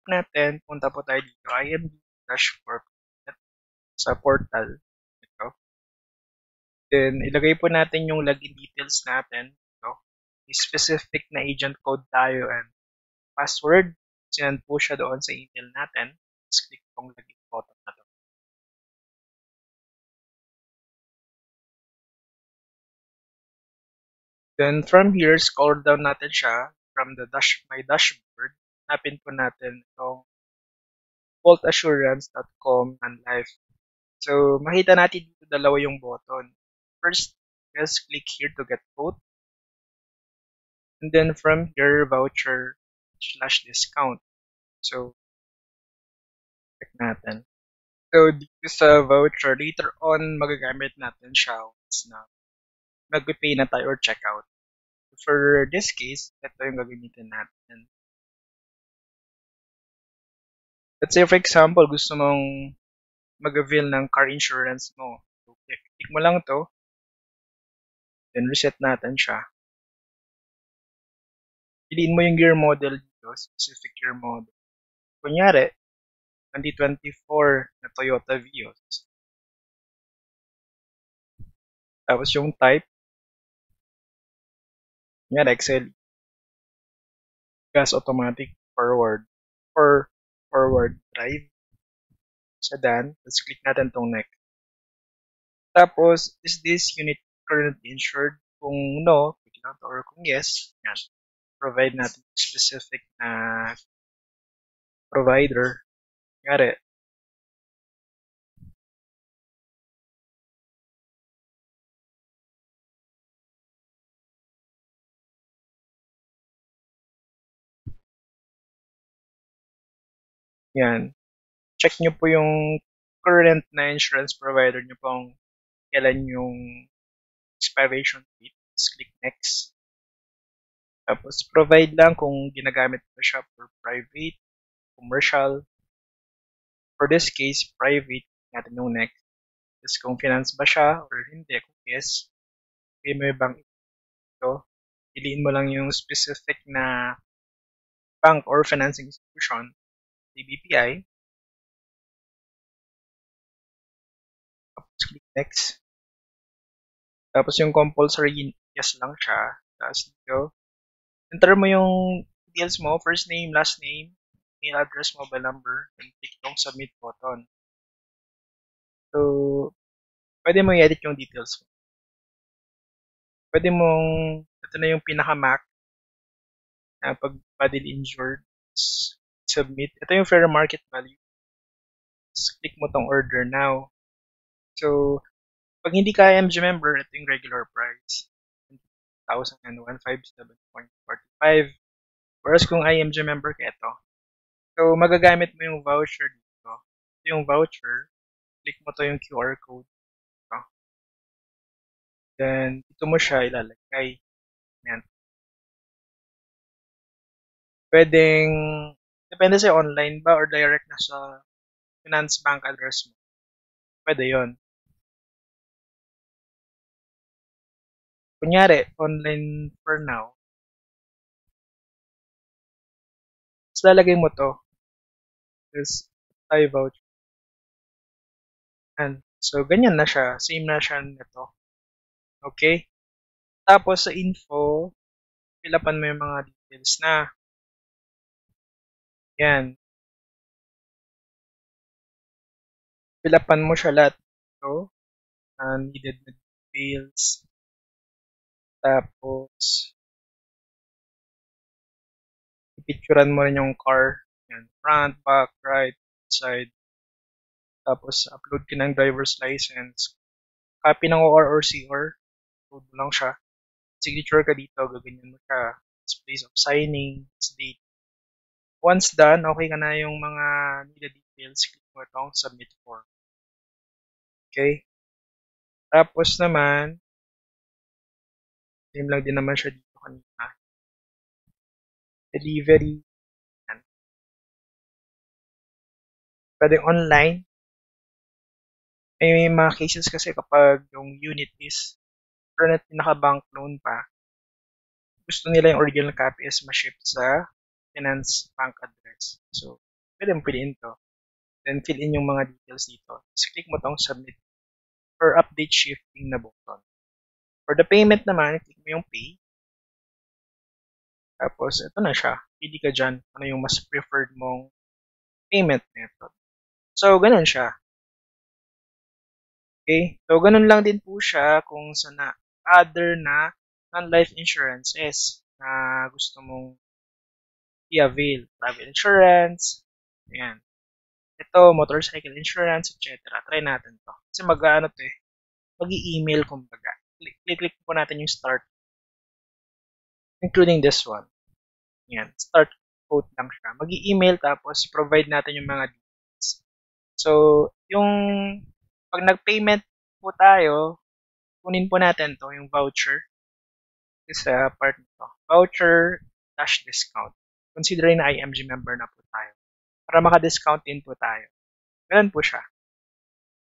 natin, punta po tayo dito, imd-corp sa portal. Ito. Then, ilagay po natin yung login details natin. Ito. May specific na agent code tayo and password. Sinend po siya doon sa email natin. Just click tong login button na to. Then, from here, scroll down natin siya from the my dashboard. Hanapin po natin itong vaultassurance.com and life. So, makita natin dito dalawa yung button. First, just click here to get quote. And then from here, voucher/discount. So, check natin. So, dito sa voucher, later on, magagamit natin siya once na mag-pay na tayo or checkout. For this case, ito yung gagamitin natin. Let's say, for example, gusto mong mag-avail ng car insurance mo. So, click mo lang to. Then, reset natin siya. Piliin mo yung gear model dito, specific gear model. Kunyari, 2024 na Toyota Vios. Tapos yung type, kunyari XL, gas automatic forward or forward drive, sedan. Let's click natin tong next. Tapos, is this unit currently insured? Kung no, click lang to, or kung yes, yan. Provide natin specific na provider. Kunyari, yan. Check nyo po yung current na insurance provider nyo pong kailan yung expiration date. Let's click next. Tapos, provide lang kung ginagamit mo siya for private, commercial. For this case, private, natin yung next. Tapos, kung finance ba siya or hindi. Kung yes, okay mo yung bank ito. Piliin mo lang yung specific na bank or financing institution, BPI. Tapos, click next. Tapos, yung compulsory, yes lang siya. Tapos, dito, enter mo yung details mo, first name, last name, email address, mobile number, and click yung submit button. So, pwede mo i-edit yung details mo. Pwede mong, ito na yung pinaka-max na pag bodily injured, submit. Ito yung fair market value. Just click mo tong order now. So, pag hindi ka IMG member, ito yung regular price. 1,157.45. Whereas kung IMG member ka, ito. So, magagamit mo yung voucher dito. Ito yung voucher. Click mo to yung QR code. Ito. Then, dito mo siya ilalagay. Yan. Pwedeng, depende sa online ba or direct na sa finance bank address mo. Pwede yon. Kunyari, online for now. Tapos lalagay mo to. This voucher. And so, ganyan na siya. Same na siya nito. Okay? Tapos sa info, filapan mo yung mga details na. Yan. Filapan mo siya lahat. So, needed na details. Tapos, picturean mo rin yung car. Yan. Front, back, right, side. Tapos, upload ka ng driver's license. Copy ng OR or CR. Upload mo lang siya. Signature ka dito. Gaganyan mo siya. Place of signing. Date. Once done, okay ka na yung mga needed details. Click mo itong submit form. Okay? Tapos naman, same lang din naman siya dito kanina. Delivery. Yan. Pwedeng online. May mga cases kasi kapag yung unit is current naka-bank loan pa, gusto nila yung original copy is ma-ship sa finance bank address. So, pwede mo piliin to. Then, fill in yung mga details dito. Just click mo tong submit or update shifting na button. For the payment naman, click mo yung pay. Tapos, ito na siya. Pili ka dyan ano yung mas preferred mong payment method. So, ganun siya. Okay? So, ganun lang din po siya kung sa other na non-life insurances na gusto mong i-avail. Travel insurance, ayan. Ito, motorcycle insurance, etc. Try natin to. Kasi mag-ano to eh. Mag-i-email kumbaga. Click po natin yung start. Including this one. Yan. Start quote lang siya. Mag-i-email tapos provide natin yung mga details. So, yung pag nag-payment po tayo, kunin po natin to, yung voucher. Sa part nito. Voucher dash discount. Considering na IMG member na po tayo. Para maka-discount din po tayo. Ganun po siya.